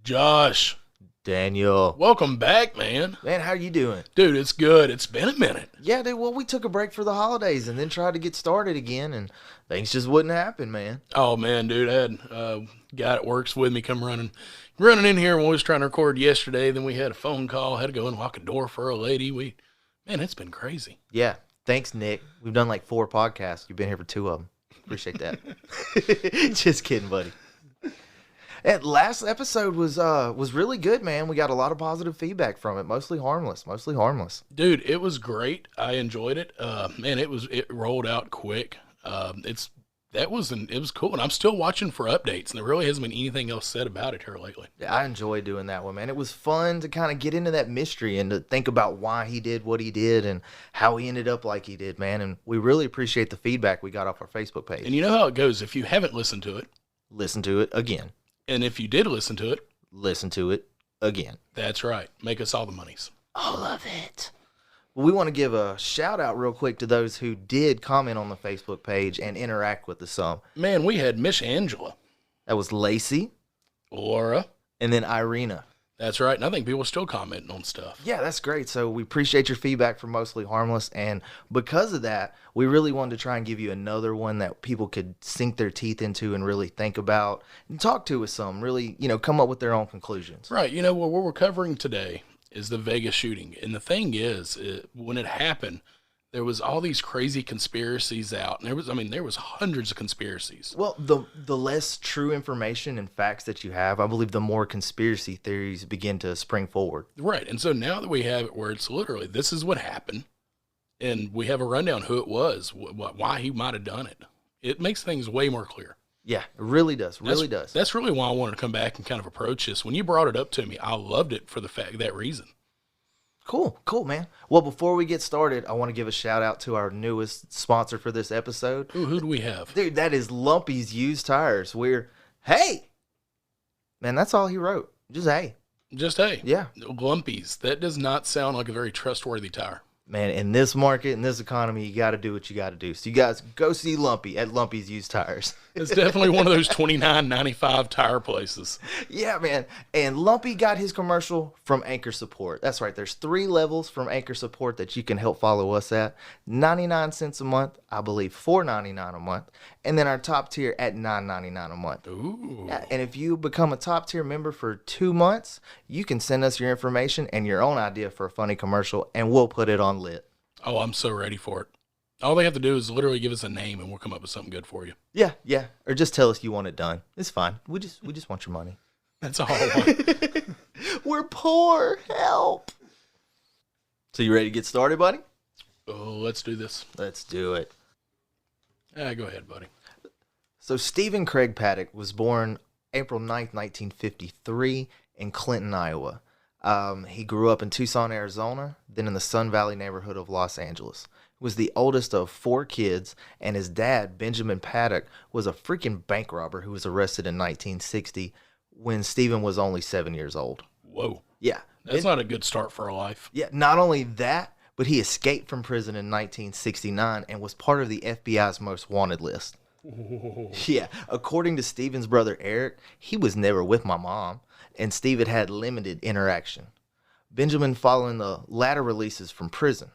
Josh, Daniel. welcome back, man. Man, how you doing? Dude, it's good. It's been a minute. Yeah, dude, well, we took a break for the holidays and then tried to get started again, and things just wouldn't happen, man. Oh, man, dude, I had a guy that works with me come running in here when we was trying to record yesterday. Then we had a phone call, had to go and lock a door for a lady. Man, it's been crazy. Yeah, thanks, Nick. We've done like 4 podcasts. You've been here for 2 of them. Appreciate that. Just kidding, buddy. And last episode was really good, man. We got a lot of positive feedback from it. Mostly harmless. Dude, it was great. I enjoyed it. Man, it rolled out quick. It was cool, and I'm still watching for updates, and there really hasn't been anything else said about it here lately. Yeah, I enjoyed doing that one, man. It was fun to kind of get into that mystery and to think about why he did what he did and how he ended up like he did, man. And we really appreciate the feedback we got off our Facebook page. And you know how it goes. If you haven't listened to it, listen to it again. and if you did listen to it, Listen to it again. that's right. Make us all the monies. All of it. We want to give a shout out real quick to those who did comment on the Facebook page and interact with the some. Man, we had Miss Angela, That was Lacey Laura. and then Irina. That's right. And I think people are still commenting on stuff. Yeah, that's great. So we appreciate your feedback for Mostly Harmless. And because of that, we really wanted to try and give you another one that people could sink their teeth into and really think about and talk to with some, really, come up with their own conclusions. Right. You know, what we're covering today is the Vegas shooting. And the thing is, when it happened, there was all these crazy conspiracies out. And there was hundreds of conspiracies. Well, the less true information and facts that you have, I believe the more conspiracy theories begin to spring forward. Right. And so now that we have it where it's literally, this is what happened, and we have a rundown who it was, why he might have done it, it makes things way more clear. Yeah, it really does. That's really why I wanted to come back and kind of approach this. When you brought it up to me, I loved it for that reason. Cool, man. Well, before we get started, I want to give a shout out to our newest sponsor for this episode. Ooh, who do we have? Dude, that is Lumpy's Used Tires. Hey! Man, that's all he wrote. Just hey. Just hey. Yeah. Lumpy's. That does not sound like a very trustworthy tire. Man, in this market, in this economy, you got to do what you got to do. So you guys go see Lumpy at Lumpy's Used Tires. It's definitely one of those $29.95 tire places. Yeah, man. And Lumpy got his commercial from Anchor Support. That's right. There's 3 levels from Anchor Support that you can help follow us at. 99 cents a month, I believe $4.99 a month. And then our top tier at $9.99 a month. Ooh. Yeah, and if you become a top tier member for 2 months, you can send us your information and your own idea for a funny commercial, and we'll put it on lit. Oh, I'm so ready for it. All they have to do is literally give us a name, and we'll come up with something good for you. Yeah. Or just tell us you want it done. It's fine. We just want your money. That's all I want. We're poor. Help. So you ready to get started, buddy? Oh, let's do this. Let's do it. Go ahead, buddy. So Stephen Craig Paddock was born April 9th, 1953 in Clinton, Iowa. He grew up in Tucson, Arizona, then in the Sun Valley neighborhood of Los Angeles. He was the oldest of 4 kids, and his dad, Benjamin Paddock, was a freaking bank robber who was arrested in 1960 when Stephen was only 7 years old. Whoa. Yeah. That's not a good start for a life. Yeah, not only that, but he escaped from prison in 1969 and was part of the FBI's most wanted list. Yeah, according to Stephen's brother Eric, he was never with my mom, and Stephen had limited interaction. Benjamin following the latter releases from prison.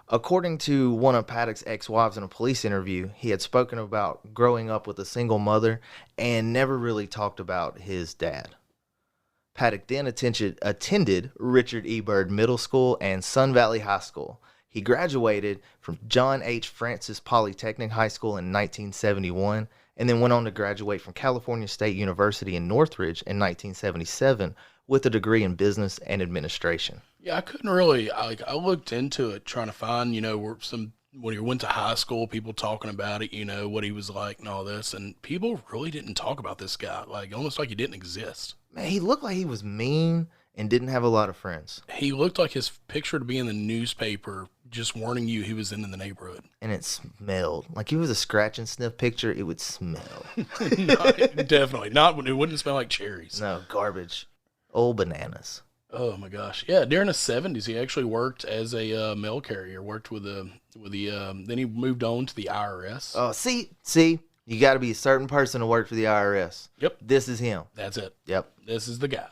According to one of Paddock's ex-wives in a police interview, he had spoken about growing up with a single mother and never really talked about his dad. Paddock then attended Richard E. Byrd Middle School and Sun Valley High School. He graduated from John H. Francis Polytechnic High School in 1971 and then went on to graduate from California State University in Northridge in 1977 with a degree in business and administration. Yeah, I couldn't really, I looked into it trying to find, when he went to high school, people talking about it, what he was like and all this. And people really didn't talk about this guy, almost like he didn't exist. Man, he looked like he was mean and didn't have a lot of friends. He looked like his picture to be in the newspaper, just warning you he was in the neighborhood. And it smelled. Like he was a scratch and sniff picture, it would smell. No, definitely. It wouldn't smell like cherries. No, garbage. Old bananas. Oh my gosh. Yeah, during the 70s, he actually worked as a mail carrier, then he moved on to the IRS. Oh, see, you got to be a certain person to work for the IRS. Yep. This is him. That's it. Yep. This is the guy.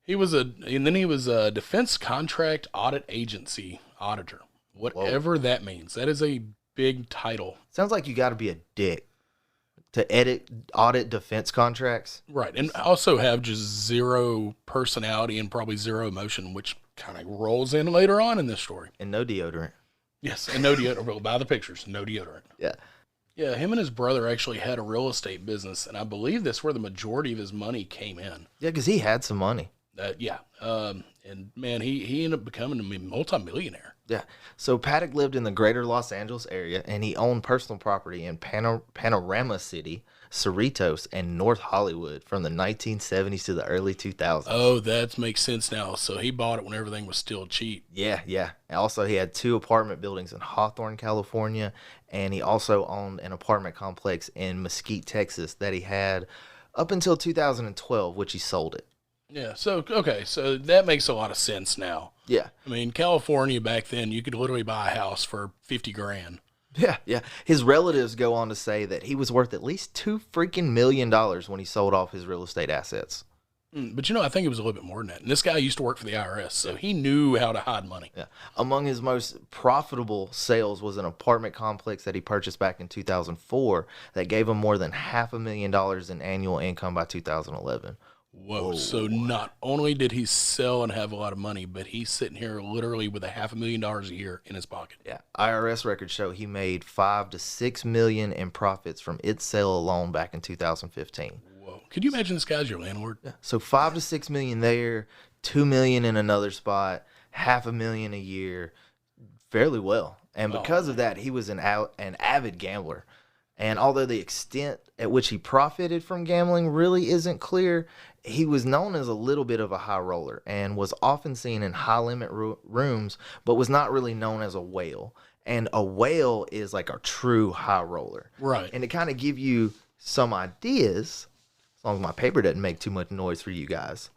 And then he was a defense contract audit agency auditor. Whatever that means. That is a big title. Sounds like you got to be a dick to audit defense contracts. Right. And also have just zero personality and probably zero emotion, which kind of rolls in later on in this story. And no deodorant. Yes, and no deodorant. Well, by the pictures, no deodorant. Yeah. Yeah, him and his brother actually had a real estate business, and I believe that's where the majority of his money came in. Yeah, because he had some money. Yeah. And man, he ended up becoming a multimillionaire. Yeah. So Paddock lived in the greater Los Angeles area, and he owned personal property in Panorama City, Cerritos, and North Hollywood from the 1970s to the early 2000s. Oh, that makes sense now. So he bought it when everything was still cheap. Yeah, yeah. And also, he had 2 apartment buildings in Hawthorne, California, and he also owned an apartment complex in Mesquite, Texas that he had up until 2012, which he sold it. Yeah, so that makes a lot of sense now. Yeah. I mean, California back then, you could literally buy a house for $50,000. Yeah, yeah. His relatives go on to say that he was worth at least $2 million when he sold off his real estate assets. But I think it was a little bit more than that. And this guy used to work for the IRS, so he knew how to hide money. Yeah. Among his most profitable sales was an apartment complex that he purchased back in 2004 that gave him more than $500,000 in annual income by 2011. Whoa. So not only did he sell and have a lot of money, but he's sitting here literally with $500,000 a year in his pocket. Yeah. IRS records show he made $5 to $6 million in profits from its sale alone back in 2015. Whoa. Could you imagine this guy's your landlord? Yeah. So $5 to $6 million there, $2 million in another spot, $500,000 a year, fairly well. And because of that, he was an avid gambler. And although the extent at which he profited from gambling really isn't clear, he was known as a little bit of a high roller and was often seen in high-limit rooms, but was not really known as a whale. And a whale is like a true high roller. Right. And to kind of give you some ideas, as long as my paper doesn't make too much noise for you guys,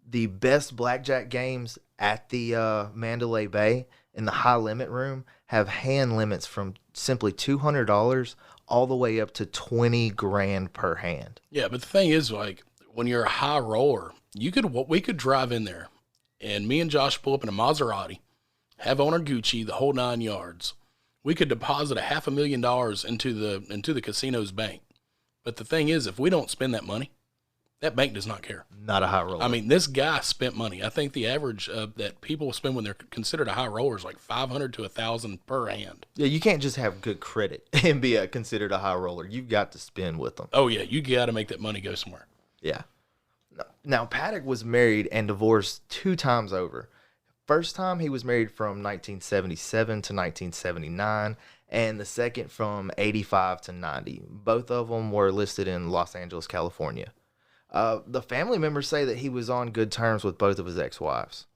the best blackjack games at the Mandalay Bay in the high-limit room have hand limits from simply $200 all the way up to $20,000 per hand. Yeah, but the thing is, like, when you're a high roller, we could drive in there, and me and Josh pull up in a Maserati, have on our Gucci, the whole 9 yards. We could deposit $500,000 into the casino's bank. But the thing is, if we don't spend that money, that bank does not care. Not a high roller. I mean, this guy spent money. I think the average that people spend when they're considered a high roller is like $500 to $1,000 per hand. Yeah, you can't just have good credit and be considered a high roller. You've got to spend with them. Oh, yeah. You got to make that money go somewhere. Yeah. Now, Paddock was married and divorced 2 times over. First time he was married from 1977 to 1979, and the second from 85 to 90. Both of them were listed in Los Angeles, California. The family members say that he was on good terms with both of his ex-wives,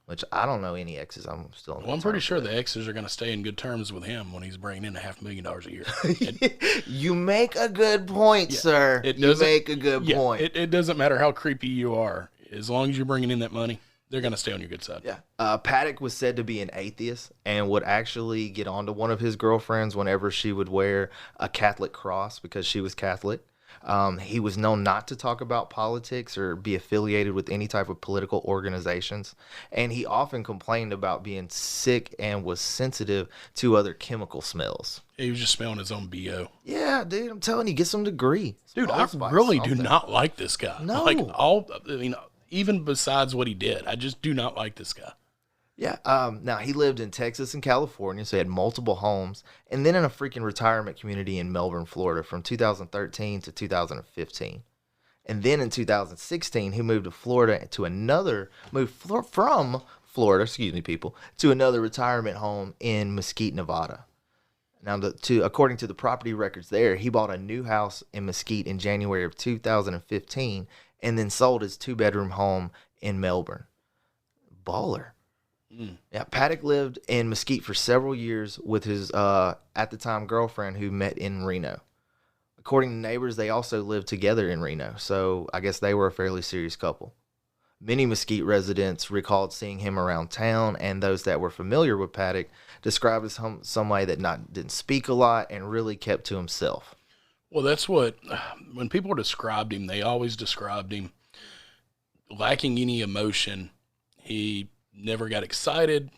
which I don't know any exes. I'm still on. Well, I'm pretty sure the exes are going to stay in good terms with him when he's bringing in $500,000 a year. You make a good point, sir. You make a good point. It doesn't matter how creepy you are. As long as you're bringing in that money, they're going to stay on your good side. Yeah. Paddock was said to be an atheist and would actually get onto one of his girlfriends whenever she would wear a Catholic cross because she was Catholic. He was known not to talk about politics or be affiliated with any type of political organizations. And he often complained about being sick and was sensitive to other chemical smells. He was just smelling his own BO. Yeah, dude, I'm telling you, get some degree. Dude, I really do not like this guy. No. Even besides what he did, I just do not like this guy. Yeah. Now, he lived in Texas and California, so he had multiple homes, and then in a freaking retirement community in Melbourne, Florida from 2013 to 2015. And then in 2016, he moved to Florida from Florida, to another retirement home in Mesquite, Nevada. Now, according to the property records there, he bought a new house in Mesquite in January of 2015 and then sold his 2-bedroom home in Melbourne. Baller. Yeah, Paddock lived in Mesquite for several years with his, at the time, girlfriend who met in Reno. According to neighbors, they also lived together in Reno, so I guess they were a fairly serious couple. Many Mesquite residents recalled seeing him around town, and those that were familiar with Paddock described as somebody that didn't speak a lot and really kept to himself. Well, that's when people described him, they always described him lacking any emotion. He never got excited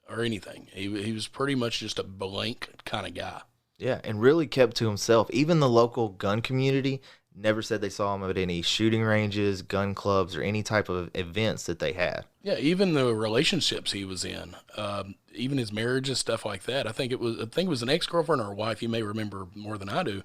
or anything. He was pretty much just a blank kind of guy. Yeah, and really kept to himself. Even the local gun community never said they saw him at any shooting ranges, gun clubs, or any type of events that they had. Yeah, even the relationships he was in, even his marriage and stuff like that. I think it was an ex-girlfriend or a wife. You may remember more than I do,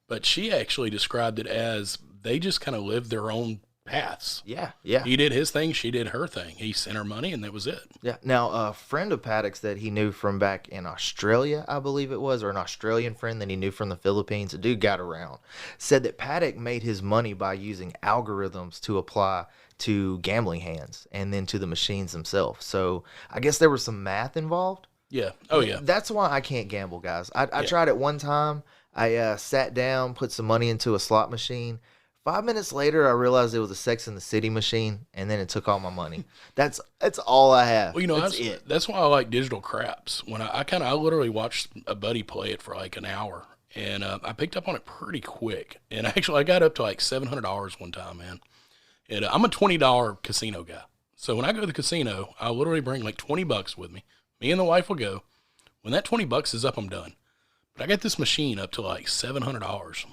but she actually described it as they just kind of lived their own paths. Yeah, yeah. He did his thing, she did her thing. He sent her money, and that was it. Yeah. Now, a friend of Paddock's that he knew from back in Australia, I believe it was, or an Australian friend that he knew from the Philippines, a dude got around, said that Paddock made his money by using algorithms to apply to gambling hands and then to the machines themselves. So I guess there was some math involved. Yeah. Oh, yeah. That's why I can't gamble, guys. I tried it one time. I sat down, put some money into a slot machine. 5 minutes later, I realized it was a Sex and the City machine, and then it took all my money. That's all I have. Well, you know, that's that's why I like digital craps. When I literally watched a buddy play it for like an hour, and I picked up on it pretty quick. And actually, I got up to like $700 one time, man. And I'm a $20 casino guy. So when I go to the casino, I literally bring like $20 with me. Me and the wife will go. When that $20 is up, I'm done. But I got this machine up to like $700.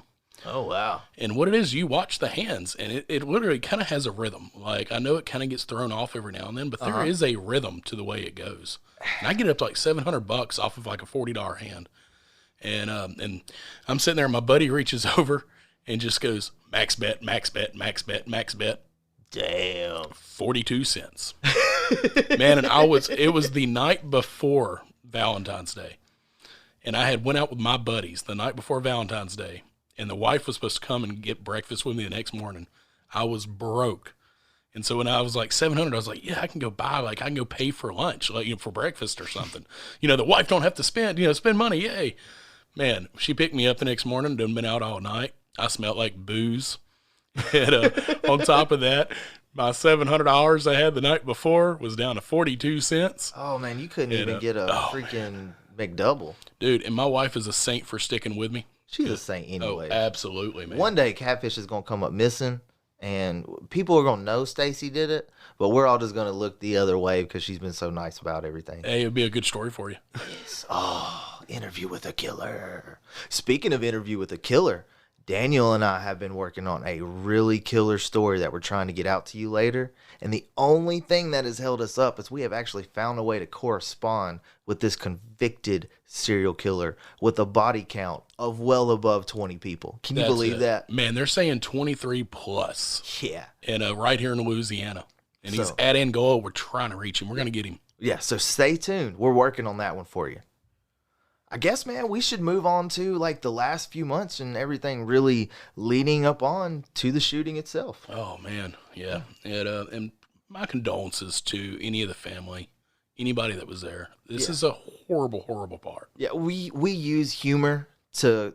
Oh, wow. And what it is, you watch the hands, and it literally kind of has a rhythm. Like, I know it kind of gets thrown off every now and then, but there is a rhythm to the way it goes. And I get up to like $700 off of like a $40 hand. And I'm sitting there, and my buddy reaches over and just goes, max bet, max bet, max bet, max bet. Damn. 42 cents. Man, and it was the night before Valentine's Day. And I had went out with my buddies the night before Valentine's Day. And the wife was supposed to come and get breakfast with me the next morning. I was broke. And so when I was like 700, I was like, yeah, I can go pay for lunch, like, for breakfast or something. The wife don't have to spend money. Yay. Man, she picked me up the next morning, done been out all night. I smelled like booze. And on top of that, my $700 I had the night before was down to 42 cents. Oh, man, you couldn't even get a freaking McDouble. Dude, and my wife is a saint for sticking with me. She's a saint anyway. Oh, absolutely, man. One day, Catfish is going to come up missing, and people are going to know Stacy did it, but we're all just going to look the other way because she's been so nice about everything. Hey, it'd be a good story for you. Yes. Oh, Interview with a Killer. Speaking of Interview with a Killer, Daniel and I have been working on a really killer story that we're trying to get out to you later. And the only thing that has held us up is we have actually found a way to correspond with this convicted serial killer with a body count of well above 20 people. Can you believe that? Man, they're saying 23 plus. Yeah. And right here in Louisiana. And he's at Angola. We're trying to reach him. We're going to get him. Yeah, so stay tuned. We're working on that one for you. I guess, man, we should move on to like the last few months and everything really leading up on to the shooting itself. Oh, man. Yeah. And my condolences to any of the family, anybody that was there. This is a horrible, horrible part. Yeah, we use humor to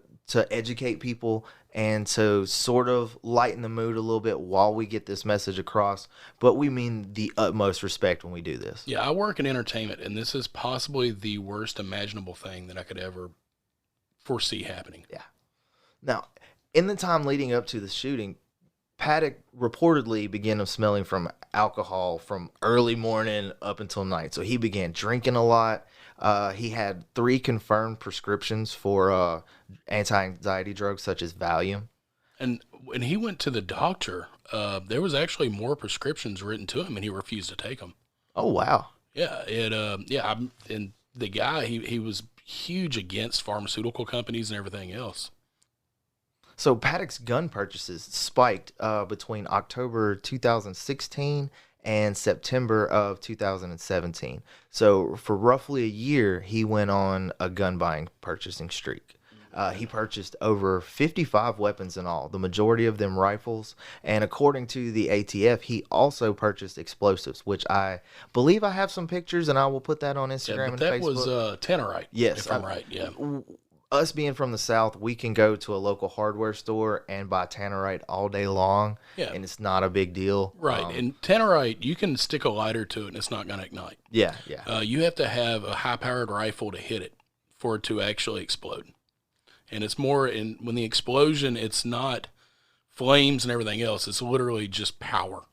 educate people and to sort of lighten the mood a little bit while we get this message across. But we mean the utmost respect when we do this. Yeah, I work in entertainment, and this is possibly the worst imaginable thing that I could ever foresee happening. Yeah. Now, in the time leading up to the shooting, Paddock reportedly began smelling from alcohol from early morning up until night. So he began drinking a lot. He had 3 confirmed prescriptions for anti-anxiety drugs such as Valium. And when he went to the doctor, there was actually more prescriptions written to him, and he refused to take them. Oh, wow. Yeah. And the guy, he was huge against pharmaceutical companies and everything else. So Paddock's gun purchases spiked between October 2016 and September of 2017. So for roughly a year, he went on a gun buying purchasing streak. He purchased over 55 weapons in all, the majority of them rifles. And according to the ATF, he also purchased explosives, which I believe I have some pictures, and I will put that on Instagram and Facebook. Facebook. That was tannerite, yes, if I'm right, yeah. Us being from the South, we can go to a local hardware store and buy tannerite all day long, and it's not a big deal. Right, and tannerite, you can stick a lighter to it, and it's not going to ignite. Yeah. You have to have a high-powered rifle to hit it for it to actually explode. And it's more, when the explosion, it's not flames and everything else. It's literally just power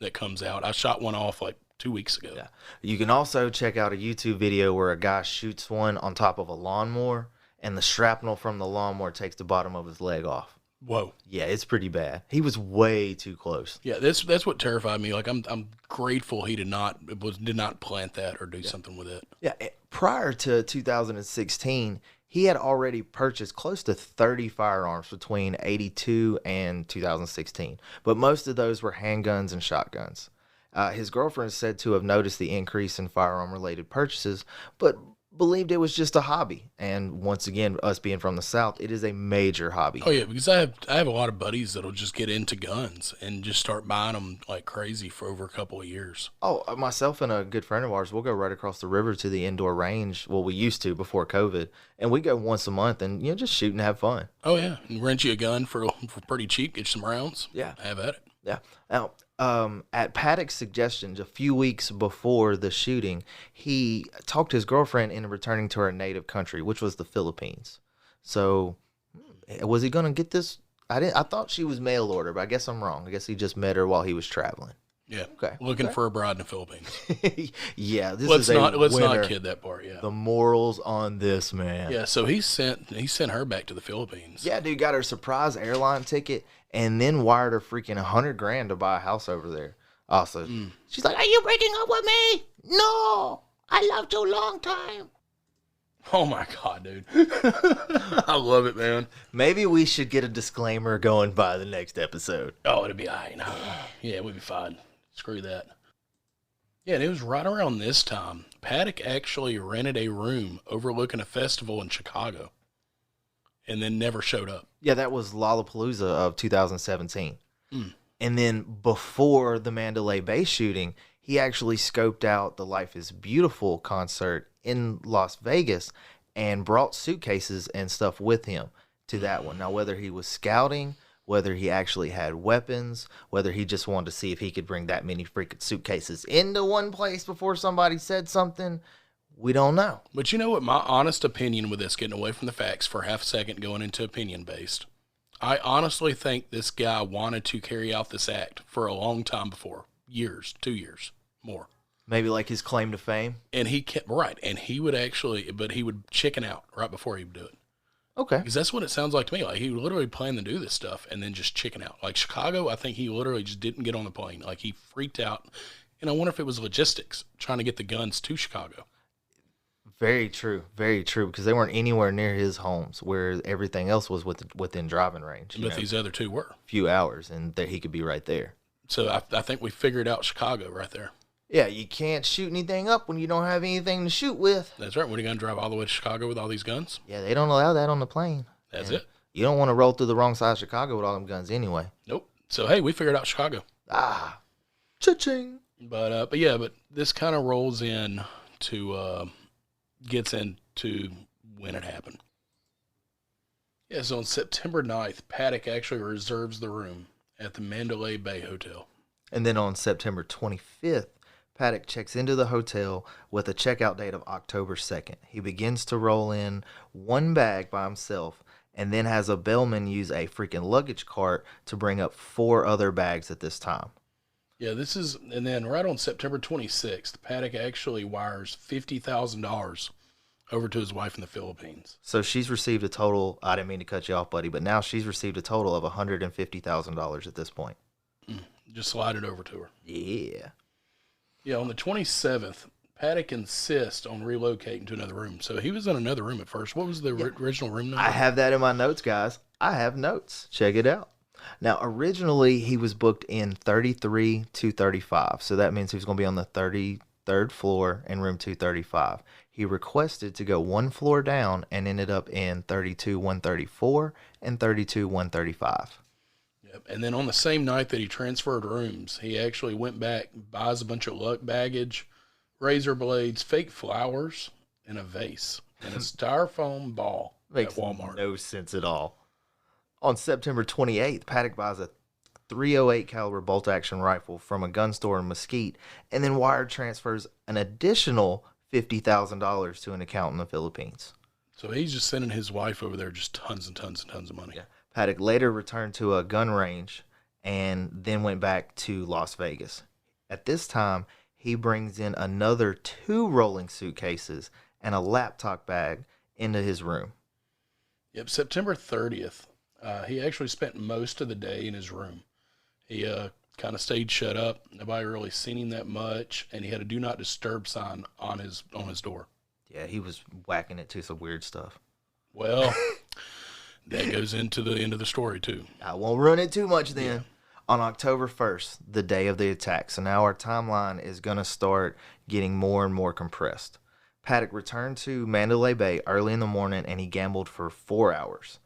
that comes out. I shot one off like 2 weeks ago. Yeah. You can also check out a YouTube video where a guy shoots one on top of a lawnmower, and the shrapnel from the lawnmower takes the bottom of his leg off. Whoa. Yeah, it's pretty bad. He was way too close. Yeah, that's what terrified me. Like I'm grateful he did not plant that or do something with it. Yeah, prior to 2016, he had already purchased close to 30 firearms between 82 and 2016, but most of those were handguns and shotguns. His girlfriend is said to have noticed the increase in firearm-related purchases, but believed it was just a hobby. And once again, us being from the South, it is a major hobby. Oh yeah, because I have a lot of buddies that'll just get into guns and just start buying them like crazy for over a couple of years. Oh, myself and a good friend of ours, we'll go right across the river to the indoor range. Well, we used to before COVID, and we go once a month and just shoot and have fun. Oh yeah, and rent you a gun for pretty cheap, get you some rounds. Yeah, have at it. Yeah. Now, at Paddock's suggestion, a few weeks before the shooting, he talked his girlfriend into returning to her native country, which was the Philippines. So, was he going to get this? I thought she was mail order, but I guess I'm wrong. I guess he just met her while he was traveling. Yeah. Okay. Looking for a bride in the Philippines. Yeah. Let's not kid that part. Yeah. The morals on this, man. Yeah. So he sent her back to the Philippines. Yeah, dude, got her a surprise airline ticket and then wired her freaking $100,000 to buy a house over there. Also, she's like, "Are you breaking up with me? No, I loved you a long time." Oh my God, dude. I love it, man. Maybe we should get a disclaimer going by the next episode. Oh, it'll be all right. Yeah, we'll be fine. Screw that. Yeah, and it was right around this time. Paddock actually rented a room overlooking a festival in Chicago and then never showed up. Yeah, that was Lollapalooza of 2017. And then before the Mandalay Bay shooting, he actually scoped out the Life is Beautiful concert in Las Vegas and brought suitcases and stuff with him to that one. Now, whether he was scouting, whether he actually had weapons, whether he just wanted to see if he could bring that many freaking suitcases into one place before somebody said something, we don't know. But you know what? My honest opinion with this, getting away from the facts for half a second, going into opinion-based, I honestly think this guy wanted to carry out this act for a long time before. Years, 2 years, more. Maybe like his claim to fame. And he kept, right, and he would chicken out right before he would do it. Okay. Because that's what it sounds like to me. Like, he literally planned to do this stuff and then just chicken out. Like, Chicago, I think he literally just didn't get on the plane. Like, he freaked out. And I wonder if it was logistics, trying to get the guns to Chicago. Very true. Very true. Because they weren't anywhere near his homes, where everything else was within driving range. But these other two were. Few hours, and he could be right there. So I think we figured out Chicago right there. Yeah, you can't shoot anything up when you don't have anything to shoot with. That's right. What are you going to drive all the way to Chicago with all these guns? Yeah, they don't allow that on the plane. That's it. You don't want to roll through the wrong side of Chicago with all them guns anyway. Nope. So, hey, we figured out Chicago. Cha-ching. But this kind of rolls in to, gets into when it happened. Yeah, so on September 9th, Paddock actually reserves the room at the Mandalay Bay Hotel. And then on September 25th, Paddock checks into the hotel with a checkout date of October 2nd. He begins to roll in one bag by himself and then has a bellman use a freaking luggage cart to bring up 4 other bags at this time. Yeah, and then right on September 26th, Paddock actually wires $50,000 over to his wife in the Philippines. So she's received a total, I didn't mean to cut you off, buddy, but now she's received a total of $150,000 at this point. Just slide it over to her. Yeah. Yeah, on the 27th, Paddock insists on relocating to another room. So he was in another room at first. What was the original room number? I have that in my notes, guys. I have notes. Check it out. Now, originally, he was booked in 33 235. So that means he was going to be on the 33rd floor in room 235. He requested to go one floor down and ended up in 32 134 and 32 135. And then on the same night that he transferred rooms, he actually went back, buys a bunch of luck baggage, razor blades, fake flowers, and a vase, and a styrofoam ball Makes at Walmart. No sense at all. On September 28th, Paddock buys a .308 caliber bolt-action rifle from a gun store in Mesquite, and then wire transfers an additional $50,000 to an account in the Philippines. So he's just sending his wife over there just tons and tons and tons of money. Yeah. Paddock later returned to a gun range and then went back to Las Vegas. At this time, he brings in another 2 rolling suitcases and a laptop bag into his room. Yep, September 30th. He actually spent most of the day in his room. He kind of stayed shut up. Nobody really seen him that much, and he had a do not disturb sign on his door. Yeah, he was whacking it to some weird stuff. Well, that goes into the end of the story too. I won't run it too much then. Yeah. On October 1st, the day of the attack, so now our timeline is going to start getting more and more compressed. Paddock returned to Mandalay Bay early in the morning and he gambled for 4 hours.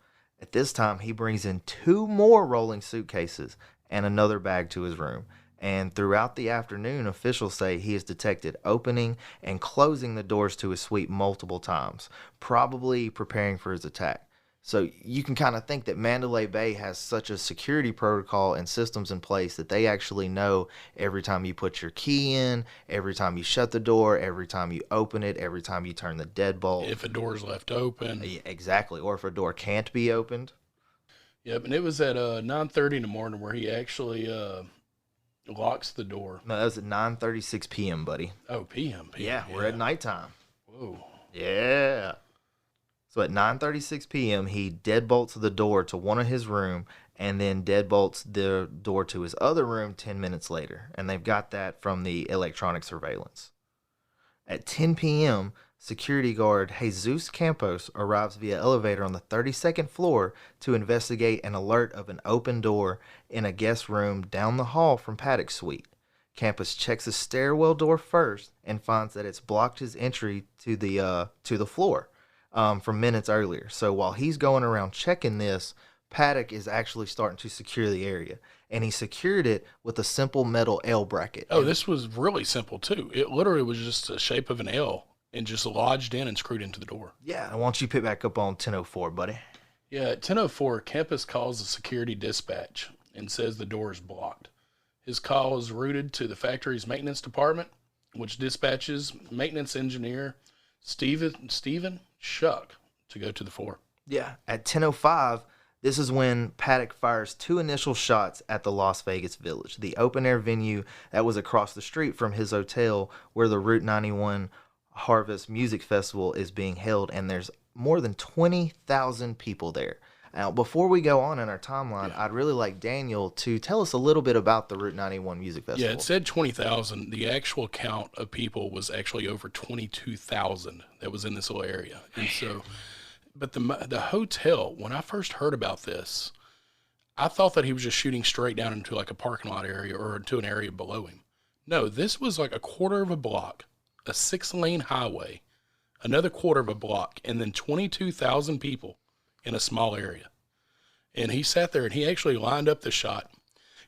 At this time, he brings in 2 more rolling suitcases and another bag to his room. And throughout the afternoon, officials say he is detected opening and closing the doors to his suite multiple times, probably preparing for his attack. So you can kind of think that Mandalay Bay has such a security protocol and systems in place that they actually know every time you put your key in, every time you shut the door, every time you open it, every time you turn the deadbolt. If a door's left open. Yeah, exactly. Or if a door can't be opened. Yep, and it was at 9:30 in the morning where he actually locks the door. No, that was at 9:36 p.m., buddy. Oh, PM. Yeah, we're at nighttime. Whoa. Yeah. So at 9:36 p.m., he deadbolts the door to one of his room and then deadbolts the door to his other room 10 minutes later. And they've got that from the electronic surveillance. At 10 p.m., security guard Jesus Campos arrives via elevator on the 32nd floor to investigate an alert of an open door in a guest room down the hall from Paddock's suite. Campos checks the stairwell door first and finds that it's blocked his entry to the floor from minutes earlier. So while he's going around checking this, Paddock is actually starting to secure the area. And he secured it with a simple metal L bracket. Oh, this was really simple, too. It literally was just the shape of an L and just lodged in and screwed into the door. Yeah, why don't you pick back up on 10:04, buddy? Yeah, at 10:04, Campus calls the security dispatch and says the door is blocked. His call is routed to the factory's maintenance department, which dispatches maintenance engineer Stephen Shuck to go to the floor. Yeah, at 10:05, this is when Paddock fires 2 initial shots at the Las Vegas Village, the open-air venue that was across the street from his hotel where the Route 91 Harvest Music Festival is being held, and there's more than 20,000 people there. Now, before we go on in our timeline, I'd really like Daniel to tell us a little bit about the Route 91 Music Festival. Yeah, it said 20,000. The actual count of people was actually over 22,000 that was in this little area. And so, but the hotel, when I first heard about this, I thought that he was just shooting straight down into like a parking lot area or into an area below him. No, this was like a quarter of a block, a 6-lane highway, another quarter of a block, and then 22,000 people in a small area. And he sat there and he actually lined up the shot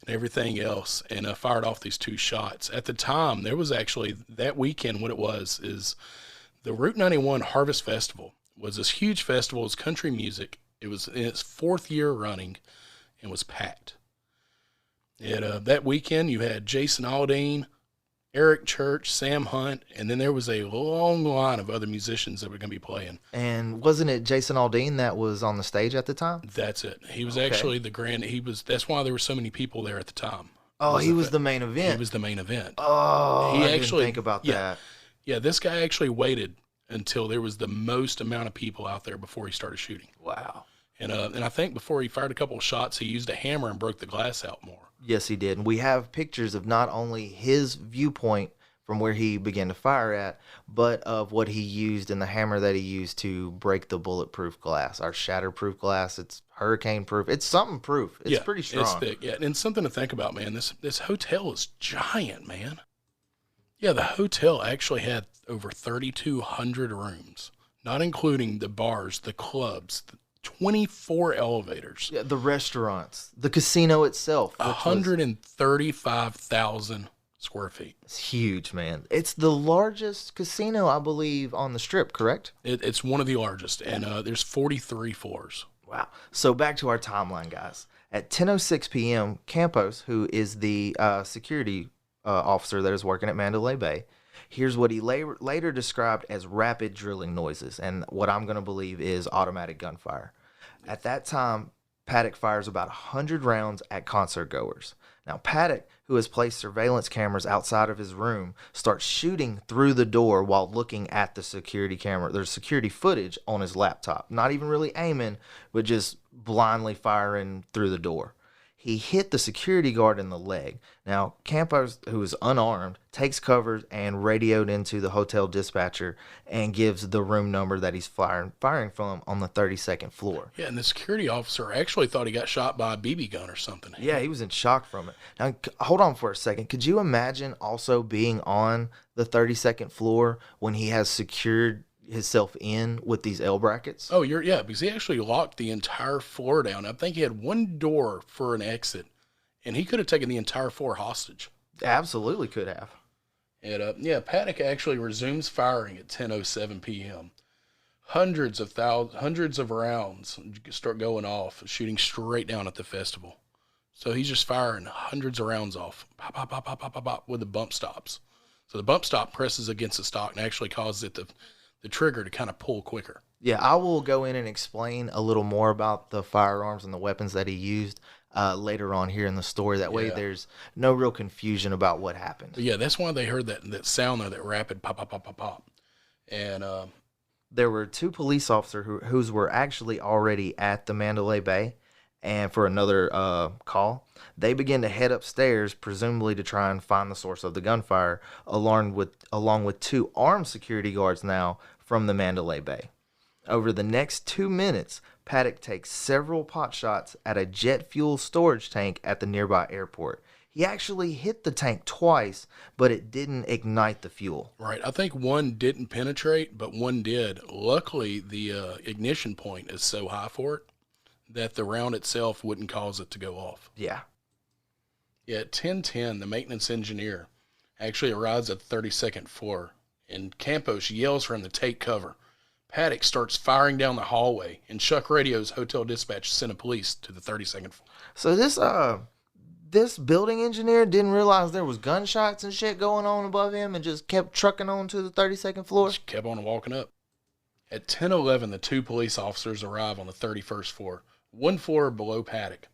and everything else and fired off these 2 shots. At the time, there was actually that weekend, what it was is the Route 91 Harvest Festival was this huge festival. It was country music. It was in its 4th year running and was packed. And that weekend, you had Jason Aldean, Eric Church, Sam Hunt, and then there was a long line of other musicians that were going to be playing. And wasn't it Jason Aldean that was on the stage at the time? That's it. He was actually the grand. That's why there were so many people there at the time. Oh, he was the main event. He was the main event. Oh, I didn't think about that. Yeah, this guy actually waited until there was the most amount of people out there before he started shooting. Wow. And I think before he fired a couple of shots, he used a hammer and broke the glass out more. Yes, he did. And we have pictures of not only his viewpoint from where he began to fire at, but of what he used and the hammer that he used to break the bulletproof glass, our shatterproof glass. It's hurricane proof. It's something proof. It's pretty strong. It's thick. Yeah, and something to think about, man. This hotel is giant, man. Yeah, the hotel actually had over 3,200 rooms, not including the bars, the clubs, 24 elevators. Yeah, the restaurants, the casino itself. 135,000 square feet. It's huge, man. It's the largest casino, I believe, on the Strip, correct? It's one of the largest, and there's 43 floors. Wow. So back to our timeline, guys. At 10:06 p.m., Campos, who is the security officer that is working at Mandalay Bay, here's what he later described as rapid drilling noises, and what I'm going to believe is automatic gunfire. At that time, Paddock fires about 100 rounds at concert goers. Now, Paddock, who has placed surveillance cameras outside of his room, starts shooting through the door while looking at the security camera. There's security footage on his laptop. Not even really aiming, but just blindly firing through the door. He hit the security guard in the leg. Now, Campos, who is unarmed, takes cover and radioed into the hotel dispatcher and gives the room number that he's firing from on the 32nd floor. Yeah, and the security officer actually thought he got shot by a BB gun or something. Yeah, he was in shock from it. Now, hold on for a second. Could you imagine also being on the 32nd floor when he has secured himself in with these L brackets? Oh, yeah, because he actually locked the entire floor down. I think he had one door for an exit, and he could have taken the entire floor hostage. Absolutely could have. And yeah, Paddock actually resumes firing at 10:07 p.m. Hundreds of rounds start going off, shooting straight down at the festival. So he's just firing hundreds of rounds off, pop, pop, pop, pop, pop, pop, pop, with the bump stops. So the bump stop presses against the stock and actually causes it the trigger to kind of pull quicker. Yeah, I will go in and explain a little more about the firearms and the weapons that he used later on here in the story. That way there's no real confusion about what happened. But yeah, that's why they heard that sound there, that rapid pop, pop, pop, pop, pop. And there were two police officers who were actually already at the Mandalay Bay and for another call. They began to head upstairs, presumably to try and find the source of the gunfire, along with two armed security guards now from the Mandalay Bay. Over the next 2 minutes, Paddock takes several pot shots at a jet fuel storage tank at the nearby airport. He actually hit the tank twice, but it didn't ignite the fuel. Right. I think one didn't penetrate, but one did. Luckily, the ignition point is so high for it that the round itself wouldn't cause it to go off. Yeah. Yeah, at 10:10, the maintenance engineer actually arrives at the 32nd floor, and Campos yells for him to take cover. Paddock starts firing down the hallway, and Chuck radios hotel dispatch to send a police to the 32nd floor. So this building engineer didn't realize there was gunshots and shit going on above him and just kept trucking on to the 32nd floor? Just kept on walking up. At 10:11, the two police officers arrive on the 31st floor, one floor below Paddock,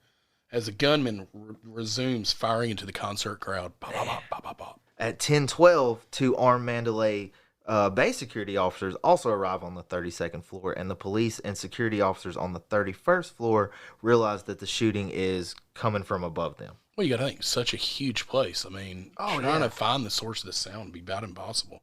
as the gunman resumes firing into the concert crowd. Pop, pop, pop, pop, pop, pop. At 10:12, two armed Mandalay Bay security officers also arrive on the 32nd floor, and the police and security officers on the 31st floor realize that the shooting is coming from above them. Well, you got to think, such a huge place. I mean, trying to find the source of the sound would be about impossible.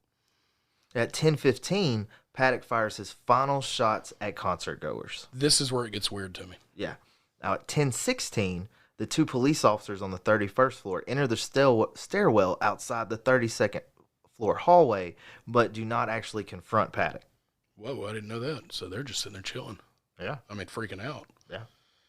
At 10:15, Paddock fires his final shots at concert goers. This is where it gets weird to me. Yeah. Now at 10:16, the two police officers on the 31st floor enter the stairwell outside the 32nd floor hallway, but do not actually confront Paddock. Whoa, I didn't know that. So they're just sitting there chilling. Yeah. I mean, freaking out. Yeah.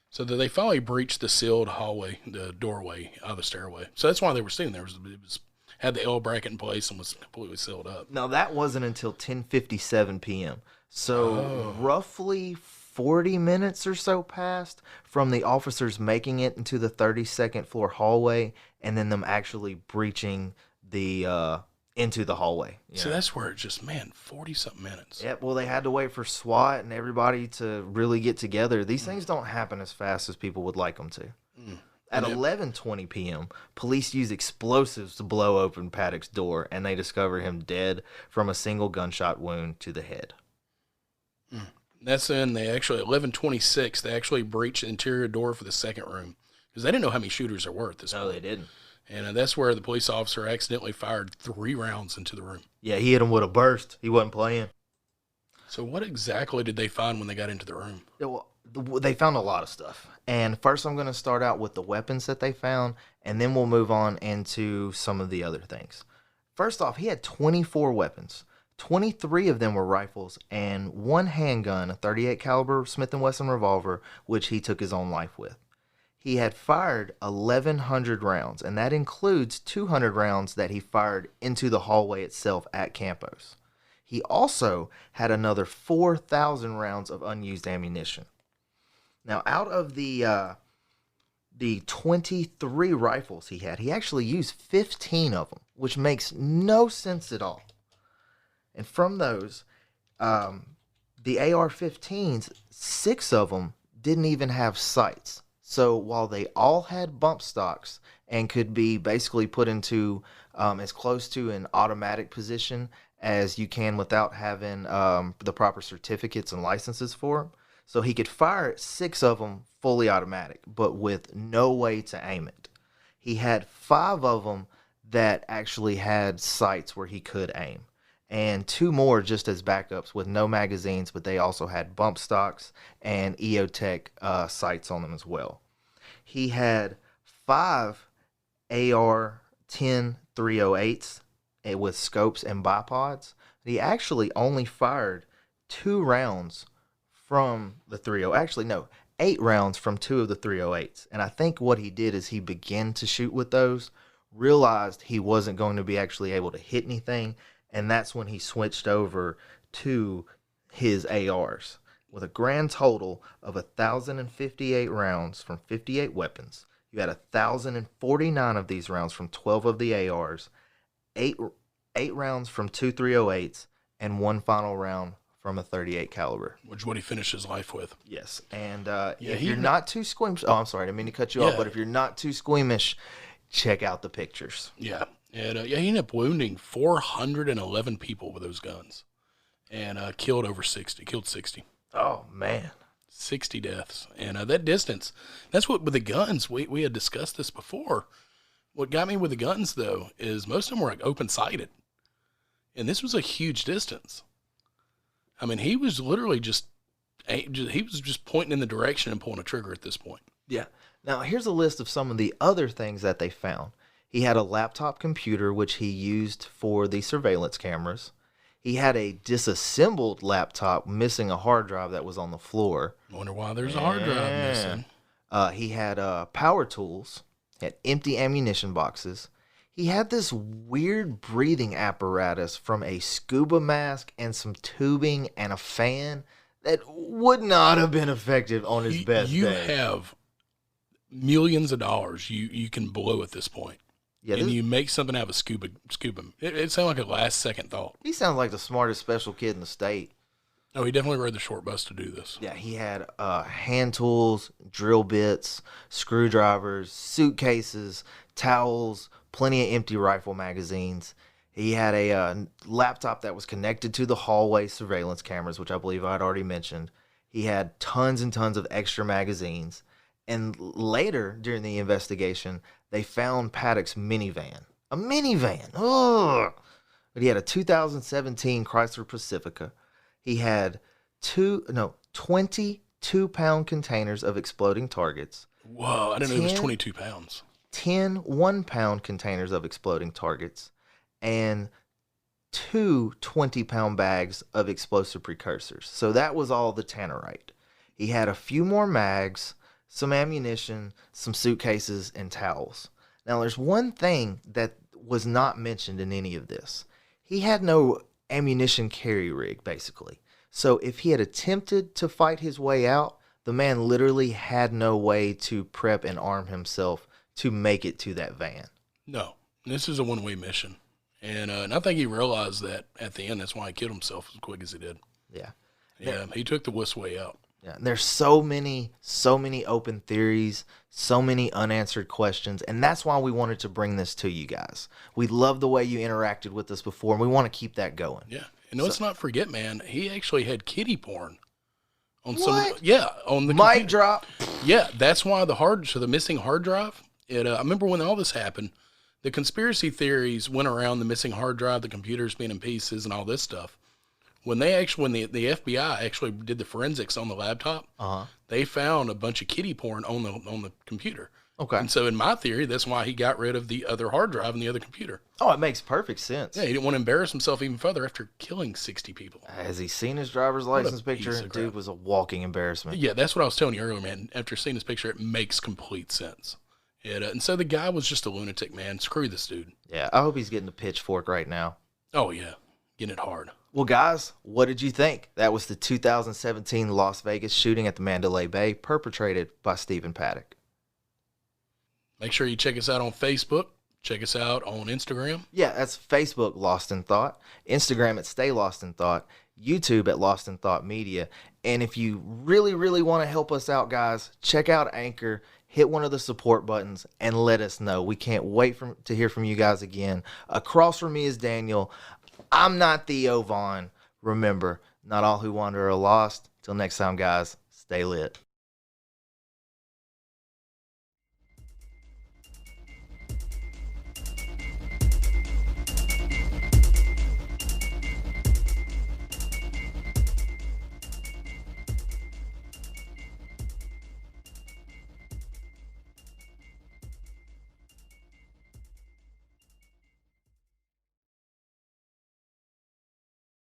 So they finally breached the sealed hallway, the doorway out of the stairway. So that's why they were sitting there. It was had the L bracket in place and was completely sealed up. Now that wasn't until 10:57 p.m. So roughly 40 minutes or so passed from the officers making it into the 32nd floor hallway and then them actually breaching the into the hallway. So that's where it just, 40-something minutes. Yeah, well, they had to wait for SWAT and everybody to really get together. These things don't happen as fast as people would like them to. At 11:20 p.m., police use explosives to blow open Paddock's door, and they discover him dead from a single gunshot wound to the head. That's when they actually, at 11:26, they actually breached the interior door for the second room because they didn't know how many shooters there were at this point. No, they didn't. And that's where the police officer accidentally fired 3 rounds into the room. Yeah, he hit him with a burst. He wasn't playing. So what exactly did they find when they got into the room? Well, they found a lot of stuff. And first I'm going to start out with the weapons that they found, and then we'll move on into some of the other things. First off, he had 24 weapons. 23 of them were rifles and one handgun, a .38 caliber Smith & Wesson revolver, which he took his own life with. He had fired 1,100 rounds, and that includes 200 rounds that he fired into the hallway itself at Campos. He also had another 4,000 rounds of unused ammunition. Now, out of the 23 rifles he had, he actually used 15 of them, which makes no sense at all. And from those, the AR-15s, 6 of them didn't even have sights. So while they all had bump stocks and could be basically put into as close to an automatic position as you can without having the proper certificates and licenses for them. So he could fire 6 of them fully automatic, but with no way to aim it. He had 5 of them that actually had sights where he could aim, and 2 more just as backups with no magazines, but they also had bump stocks and EOTech sights on them as well. He had 5 AR-10 308s with scopes and bipods. He actually only fired 2 rounds from the 30. Actually, no, 8 rounds from 2 of the 308s. And I think what he did is he began to shoot with those, realized he wasn't going to be actually able to hit anything, and that's when he switched over to his ARs with a grand total of 1,058 rounds from 58 weapons. You had 1,049 of these rounds from 12 of the ARs, 8 rounds from 2 308s, and 1 final round from a 38 caliber. Which is what he finished his life with. Yes, and if you're not too squeamish, I'm sorry, I didn't mean to cut you off, but if you're not too squeamish, check out the pictures. Yeah, and he ended up wounding 411 people with those guns, and killed 60. Oh man, 60 deaths, and that distance. That's what with the guns. We had discussed this before. What got me with the guns though is most of them were like open sighted, and this was a huge distance. I mean, he was literally just pointing in the direction and pulling a trigger at this point. Yeah. Now, here's a list of some of the other things that they found. He had a laptop computer, which he used for the surveillance cameras. He had a disassembled laptop missing a hard drive that was on the floor. I wonder why there's a hard drive missing. He had power tools. He had empty ammunition boxes. He had this weird breathing apparatus from a scuba mask and some tubing and a fan that would not have been effective on his best day. You have millions of dollars you can blow at this point. Yeah, and you make something out of a scuba. It sounded like a last second thought. He sounds like the smartest special kid in the state. Oh, he definitely rode the short bus to do this. Yeah, he had hand tools, drill bits, screwdrivers, suitcases, towels, plenty of empty rifle magazines. He had a laptop that was connected to the hallway surveillance cameras, which I believe I had already mentioned. He had tons and tons of extra magazines. And later, during the investigation, they found Paddock's minivan. A minivan! Ugh! But he had a 2017 Chrysler Pacifica. He had 22-pound containers of exploding targets. Whoa, I didn't know it was 22 pounds. 10 1-pound containers of exploding targets, and 2 20-pound bags of explosive precursors. So that was all the tannerite. He had a few more mags, some ammunition, some suitcases, and towels. Now, there's one thing that was not mentioned in any of this. He had no ammunition carry rig, basically. So if he had attempted to fight his way out, the man literally had no way to prep and arm himself to make it to that van. No, this is a one-way mission. And I think he realized that at the end. That's why he killed himself as quick as he did. Yeah. Yeah, he took the wuss way out. Yeah, and there's so many open theories, so many unanswered questions, and that's why we wanted to bring this to you guys. We love the way you interacted with us before, and we want to keep that going. Yeah, and let's not forget, man, he actually had kiddie porn on what? on the mic computer. Drop. Yeah, that's why the missing hard drive. I remember when all this happened, the conspiracy theories went around the missing hard drive, the computers being in pieces, and all this stuff. When the FBI actually did the forensics on the laptop, they found a bunch of kiddie porn on the computer. Okay. And so in my theory, that's why he got rid of the other hard drive and the other computer. Oh, it makes perfect sense. Yeah, he didn't want to embarrass himself even further after killing 60 people. Has he seen his driver's license picture? Dude was a walking embarrassment. Yeah, that's what I was telling you earlier, man. After seeing his picture, it makes complete sense. And so the guy was just a lunatic, man. Screw this dude. Yeah, I hope he's getting a pitchfork right now. Oh, yeah. Getting it hard. Well, guys, what did you think? That was the 2017 Las Vegas shooting at the Mandalay Bay, perpetrated by Stephen Paddock. Make sure you check us out on Facebook. Check us out on Instagram. Yeah, that's Facebook, Lost in Thought. Instagram at Stay Lost in Thought. YouTube at Lost in Thought Media. And if you really, really want to help us out, guys, check out Anchor. hit one of the support buttons and let us know. We can't wait to hear from you guys again. Across from me is Daniel. I'm not Theo Vaughn. Remember, not all who wander are lost. Till next time, guys, stay lit.